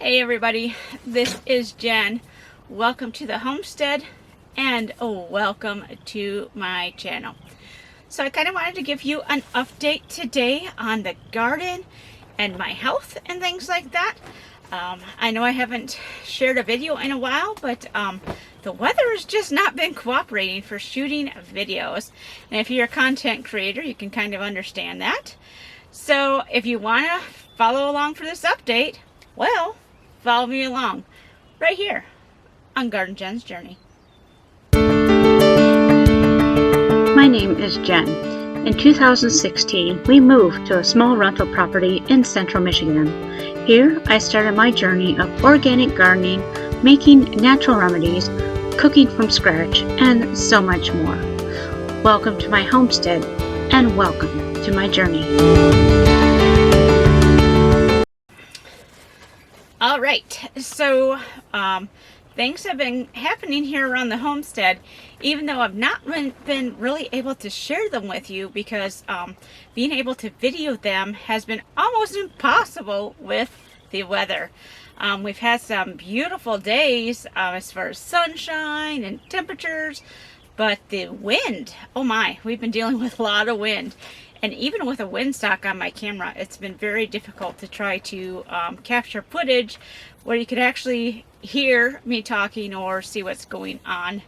Hey everybody, this is Jen. Welcome to the homestead and welcome to my channel. So I kind of wanted to give you an update today on the garden and my health and things like that. I know I haven't shared a video in a while, but the weather has just not been cooperating for shooting videos. And if you're a content creator, you can kind of understand that. So if you want to follow along for this update, well, follow me along right here on Garden Jen's Journey. My name is Jen. In 2016, we moved to a small rental property in central Michigan. Here, I started my journey of organic gardening, making natural remedies, cooking from scratch, and so much more. Welcome to my homestead, and welcome to my journey. All right, so things have been happening here around the homestead, even though I've not been really able to share them with you because being able to video them has been almost impossible with the weather. We've had some beautiful days as far as sunshine and temperatures, but the wind, oh my, we've been dealing with a lot of wind. And even with a windsock on my camera, it's been very difficult to try to capture footage where you could actually hear me talking or see what's going on.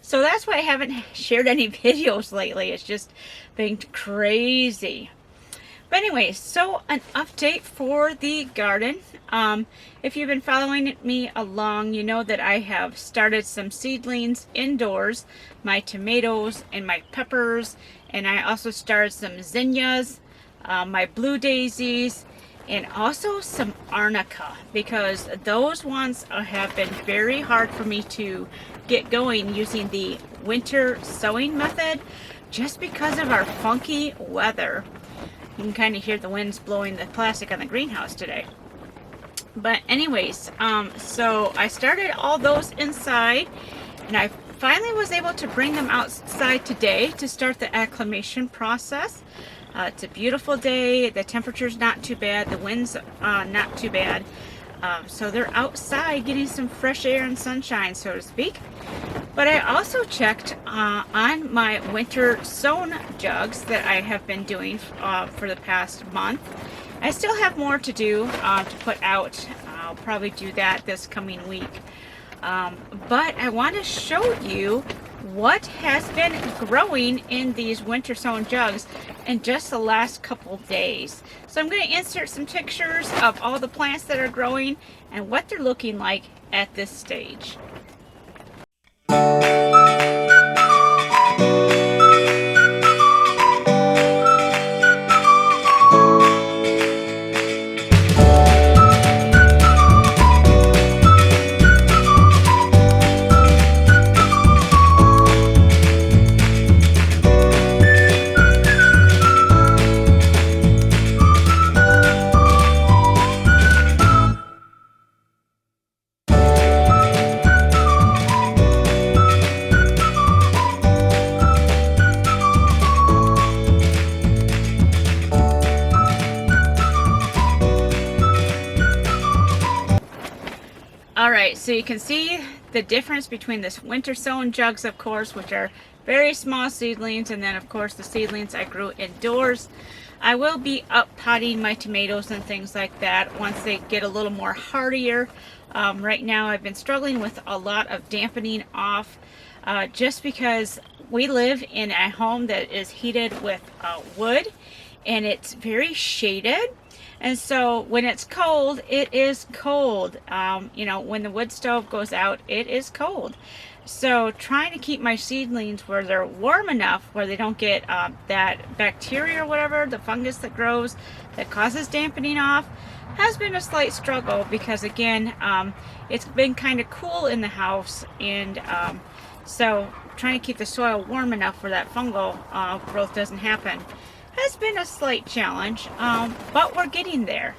So that's why I haven't shared any videos lately. It's just been crazy. But anyway, so an update for the garden. If you've been following me along, you know that I have started some seedlings indoors, my tomatoes and my peppers, and I also started some zinnias, my blue daisies, and also some arnica, because those ones have been very hard for me to get going using the winter sowing method just because of our funky weather. You can kind of hear the winds blowing the plastic on the greenhouse today. But anyways, so I started all those inside, and I finally was able to bring them outside today to start the acclimation process. It's a beautiful day. The temperature's not too bad. The wind's not too bad. So they're outside getting some fresh air and sunshine, so to speak. But I also checked on my winter sown jugs that I have been doing for the past month. I still have more to do to put out. I'll probably do that this coming week. But I want to show you what has been growing in these winter sown jugs in just the last couple days. So I'm going to insert some pictures of all the plants that are growing and what they're looking like at this stage. Alright, so you can see the difference between this winter sown jugs, of course, which are very small seedlings, and then of course the seedlings I grew indoors. I will be up potting my tomatoes and things like that once they get a little more hardier. Right now I've been struggling with a lot of dampening off just because we live in a home that is heated with wood, and it's very shaded. And so when it's cold, it is cold. You know, when the wood stove goes out, it is cold. So trying to keep my seedlings where they're warm enough where they don't get that bacteria or whatever, the fungus that grows that causes dampening off, has been a slight struggle because again, it's been kind of cool in the house, and so trying to keep the soil warm enough where that fungal growth doesn't happen has been a slight challenge, but we're getting there.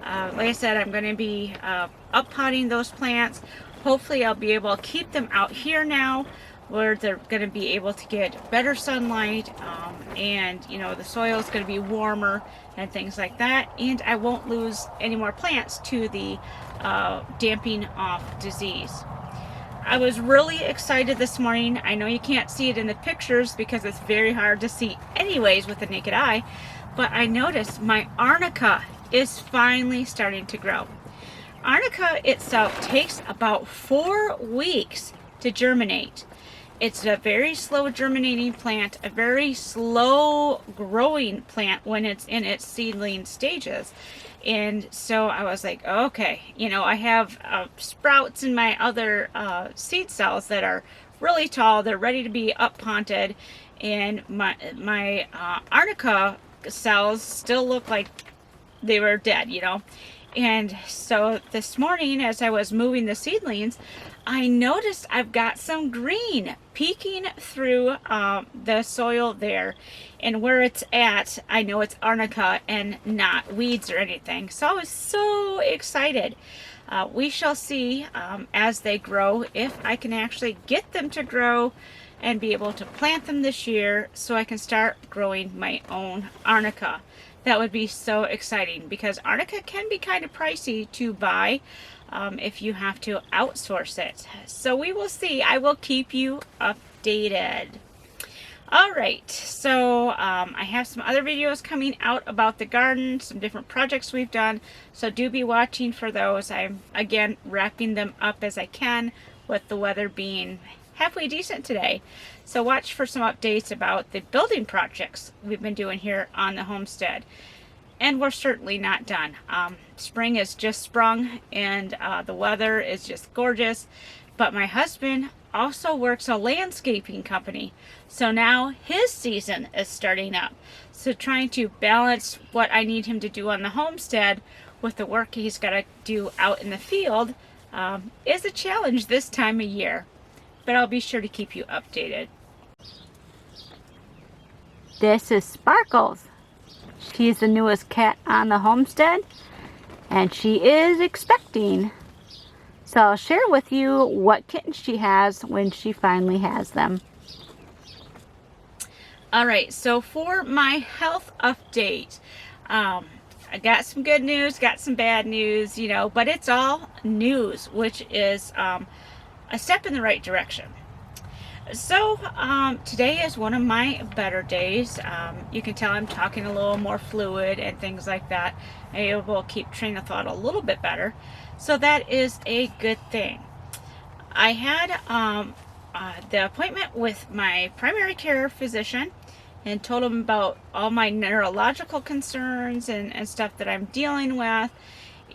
Like I said, I'm going to be up potting those plants. Hopefully I'll be able to keep them out here now where they're going to be able to get better sunlight, and the soil is going to be warmer and things like that, and I won't lose any more plants to the damping off disease. I was really excited this morning. I know you can't see it in the pictures because it's very hard to see anyways with the naked eye, but I noticed my arnica is finally starting to grow. Arnica itself takes about 4 weeks to germinate. It's a very slow germinating plant, a very slow growing plant when it's in its seedling stages. And so I was like, okay, I have sprouts in my other seed cells that are really tall. They're ready to be up potted, and my arnica cells still look like they were dead, And so this morning, as I was moving the seedlings, I noticed I've got some green peeking through the soil there. And where it's at, I know it's arnica and not weeds or anything. So I was so excited. We shall see as they grow if I can actually get them to grow and be able to plant them this year so I can start growing my own arnica. That would be so exciting because arnica can be kind of pricey to buy if you have to outsource it. So we will see. I will keep you updated. All right, so I have some other videos coming out about the garden, some different projects we've done, so do be watching for those. I'm, again, wrapping them up as I can with the weather being halfway decent today. So watch for some updates about the building projects we've been doing here on the homestead. And we're certainly not done. Spring is just sprung, and the weather is just gorgeous. But my husband also works a landscaping company, so now his season is starting up. So trying to balance what I need him to do on the homestead with the work he's got to do out in the field is a challenge this time of year. But I'll be sure to keep you updated. This is Sparkles. She's the newest cat on the homestead, and she is expecting. So I'll share with you what kittens she has when she finally has them. Alright, so for my health update, I got some good news, got some bad news, but it's all news, which is a step in the right direction. So today is one of my better days. You can tell I'm talking a little more fluid and things like that. I'm able to keep train of thought a little bit better. So that is a good thing. I had the appointment with my primary care physician and told him about all my neurological concerns and stuff that I'm dealing with.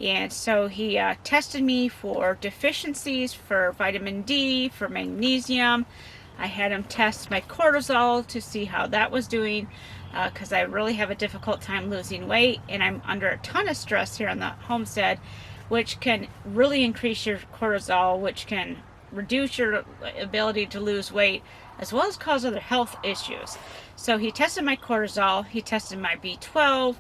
And so he tested me for deficiencies for vitamin D, for magnesium. I had him test my cortisol to see how that was doing because I really have a difficult time losing weight, and I'm under a ton of stress here on the homestead, which can really increase your cortisol, which can reduce your ability to lose weight, as well as cause other health issues. So he tested my cortisol, he tested my B12,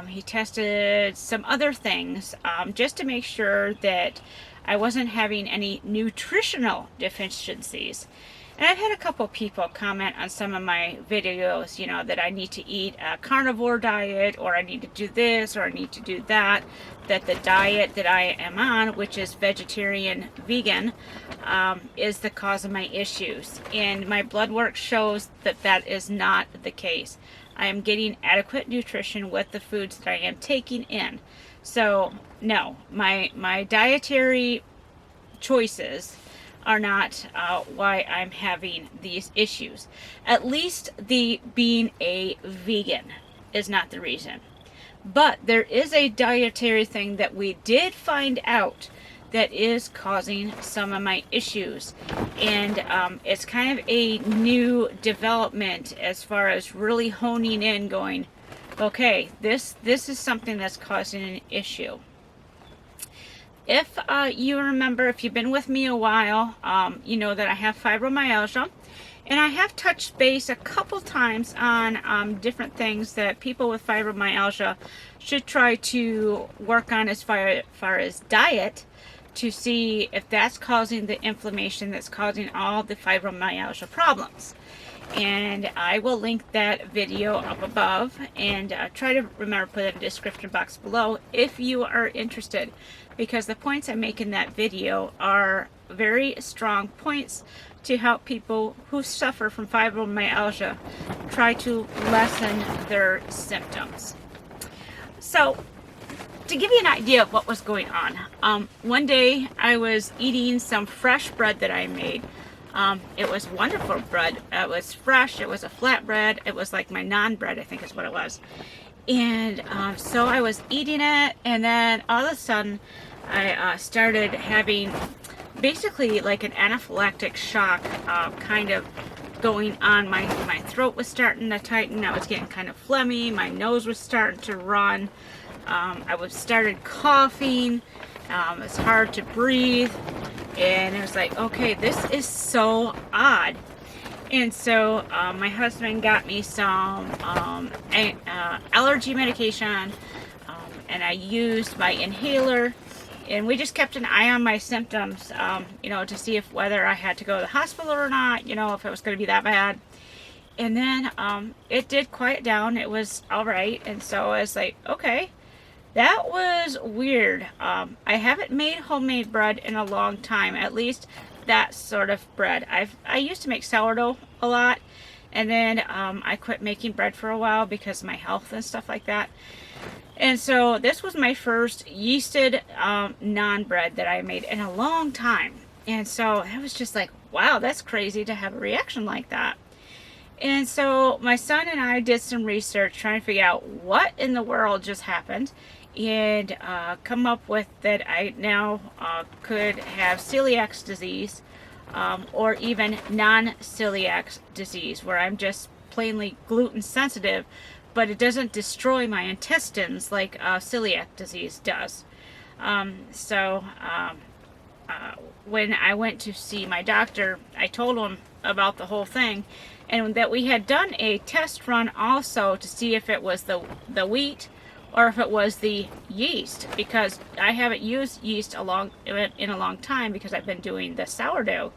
he tested some other things just to make sure that I wasn't having any nutritional deficiencies. And I've had a couple people comment on some of my videos, that I need to eat a carnivore diet, or I need to do this, or I need to do that, that the diet that I am on, which is vegetarian vegan, is the cause of my issues. And my blood work shows that that is not the case. I am getting adequate nutrition with the foods that I am taking in. So, no, my dietary choices are not why I'm having these issues. At least the being a vegan is not the reason. But there is a dietary thing that we did find out that is causing some of my issues. And it's kind of a new development as far as really honing in, going, okay, this is something that's causing an issue. If you remember, if you've been with me a while, you know that I have fibromyalgia, and I have touched base a couple times on different things that people with fibromyalgia should try to work on as far as diet, to see if that's causing the inflammation that's causing all the fibromyalgia problems. And I will link that video up above, and try to remember to put it in the description box below if you are interested, because the points I make in that video are very strong points to help people who suffer from fibromyalgia try to lessen their symptoms. So, to give you an idea of what was going on, one day I was eating some fresh bread that I made. It was wonderful bread. It was fresh. It was a flat bread. It was like my naan bread, I think is what it was. And so I was eating it, and then all of a sudden I started having basically like an anaphylactic shock kind of going on. My throat was starting to tighten. I was getting kind of phlegmy. My nose was starting to run. I started coughing. It was hard to breathe. And it was like, okay, this is so odd. And so my husband got me some allergy medication, and I used my inhaler, and we just kept an eye on my symptoms, to see if whether I had to go to the hospital or not, if it was going to be that bad. And then it did quiet down. It was all right. And so I was like, okay, that was weird. I haven't made homemade bread in a long time, at least that sort of bread. I used to make sourdough a lot, and then I quit making bread for a while because of my health and stuff like that. And so this was my first yeasted naan bread that I made in a long time. And so I was just like, wow, that's crazy to have a reaction like that. And so my son and I did some research trying to figure out what in the world just happened, and come up with that I now could have celiac disease, or even non-celiac disease, where I'm just plainly gluten sensitive, but it doesn't destroy my intestines like celiac disease does. When I went to see my doctor, I told him about the whole thing, and that we had done a test run also to see if it was the wheat or if it was the yeast, because I haven't used yeast in a long time, because I've been doing the sourdough,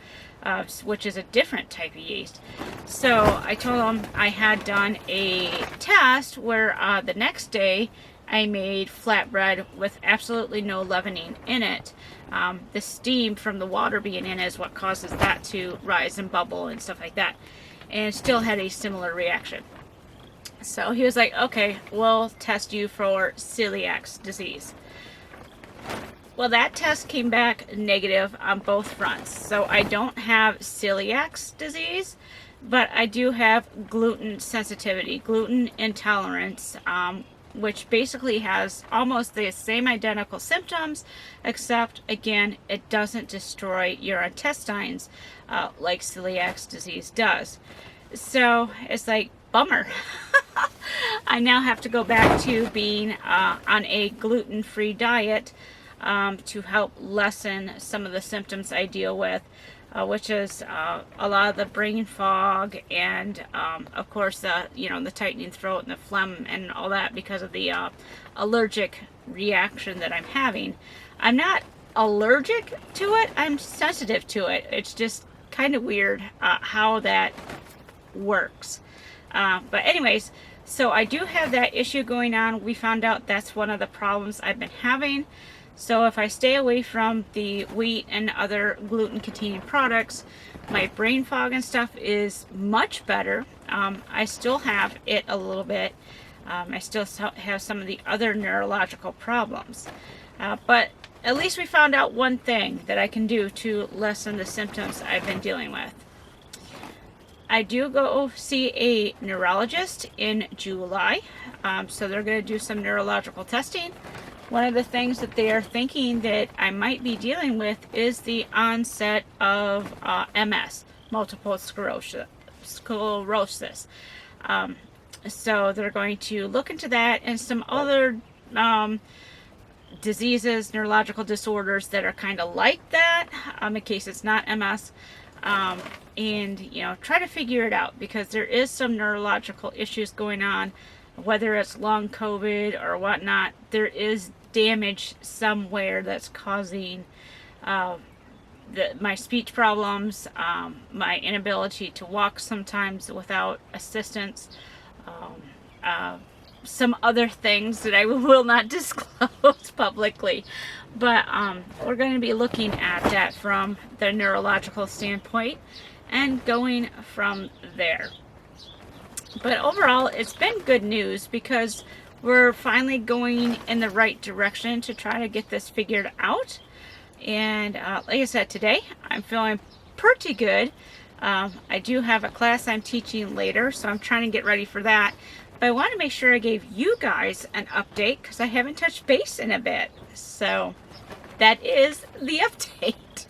which is a different type of yeast. So I told him I had done a test where the next day I made flatbread with absolutely no leavening in it. The steam from the water being in is what causes that to rise and bubble and stuff like that, and still had a similar reaction. So he was like, okay, we'll test you for celiac disease. Well, that test came back negative on both fronts. So I don't have celiac disease, but I do have gluten sensitivity, gluten intolerance, which basically has almost the same identical symptoms, except again, it doesn't destroy your intestines like celiac disease does. So it's like, bummer. I now have to go back to being on a gluten-free diet to help lessen some of the symptoms I deal with, which is a lot of the brain fog, and of course the tightening throat and the phlegm and all that, because of the allergic reaction that I'm having. I'm not allergic to it, I'm sensitive to it. It's just kind of weird how that works. But anyways, so I do have that issue going on. We found out that's one of the problems I've been having. So if I stay away from the wheat and other gluten-containing products, my brain fog and stuff is much better. I still have it a little bit. I still have some of the other neurological problems. But at least we found out one thing that I can do to lessen the symptoms I've been dealing with. I do go see a neurologist in July, so they're going to do some neurological testing. One of the things that they are thinking that I might be dealing with is the onset of MS, multiple sclerosis. So they're going to look into that and some other diseases, neurological disorders that are kind of like that, in case it's not MS. And try to figure it out, because there is some neurological issues going on, whether it's long COVID or whatnot. There is damage somewhere that's causing my speech problems, my inability to walk sometimes without assistance, um, some other things that I will not disclose publicly. But we're going to be looking at that from the neurological standpoint and going from there. But overall, it's been good news because we're finally going in the right direction to try to get this figured out. And like I said, today I'm feeling pretty good. I do have a class I'm teaching later, so I'm trying to get ready for that. But I want to make sure I gave you guys an update because I haven't touched base in a bit. So that is the update.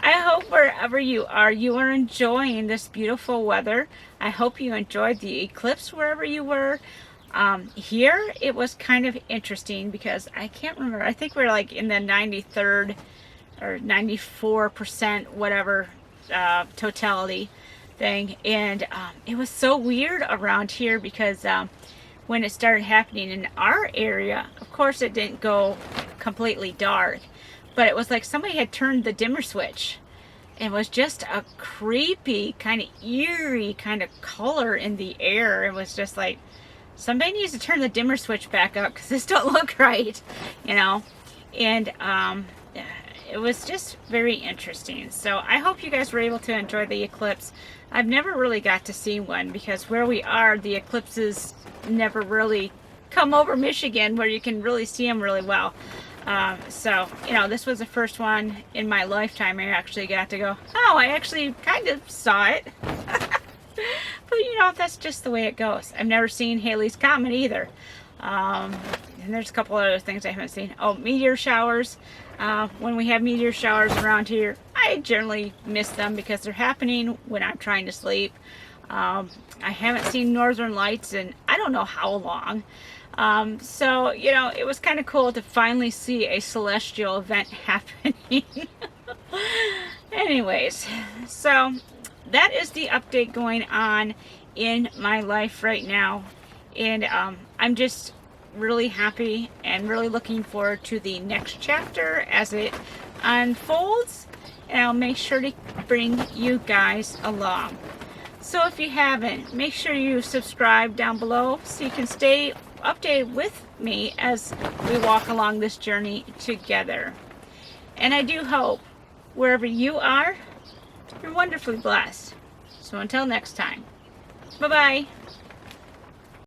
I hope wherever you are enjoying this beautiful weather. I hope you enjoyed the eclipse wherever you were. Here it was kind of interesting because I can't remember. I think we're like in the 93rd or 94% whatever totality thing, and it was so weird around here because when it started happening in our area, of course it didn't go completely dark, but it was like somebody had turned the dimmer switch. It was just a creepy, kind of eerie kind of color in the air. It was just like, somebody needs to turn the dimmer switch back up because this don't look right, you know. And it was just very interesting. So I hope you guys were able to enjoy the eclipse. I've never really got to see one because where we are, the eclipses never really come over Michigan where you can really see them really well. So, you know, this was the first one in my lifetime I actually got to go, oh, I actually kind of saw it. But, you know, that's just the way it goes. I've never seen Halley's Comet either. And there's a couple other things I haven't seen. Oh, meteor showers. When we have meteor showers around here, I generally miss them because they're happening when I'm trying to sleep. I haven't seen northern lights in I don't know how long. So, you know, it was kind of cool to finally see a celestial event happening. Anyways, so that is the update going on in my life right now. And I'm just really happy and really looking forward to the next chapter as it unfolds. And I'll make sure to bring you guys along. So if you haven't, make sure you subscribe down below so you can stay updated with me as we walk along this journey together. And I do hope wherever you are, you're wonderfully blessed. So until next time, bye-bye.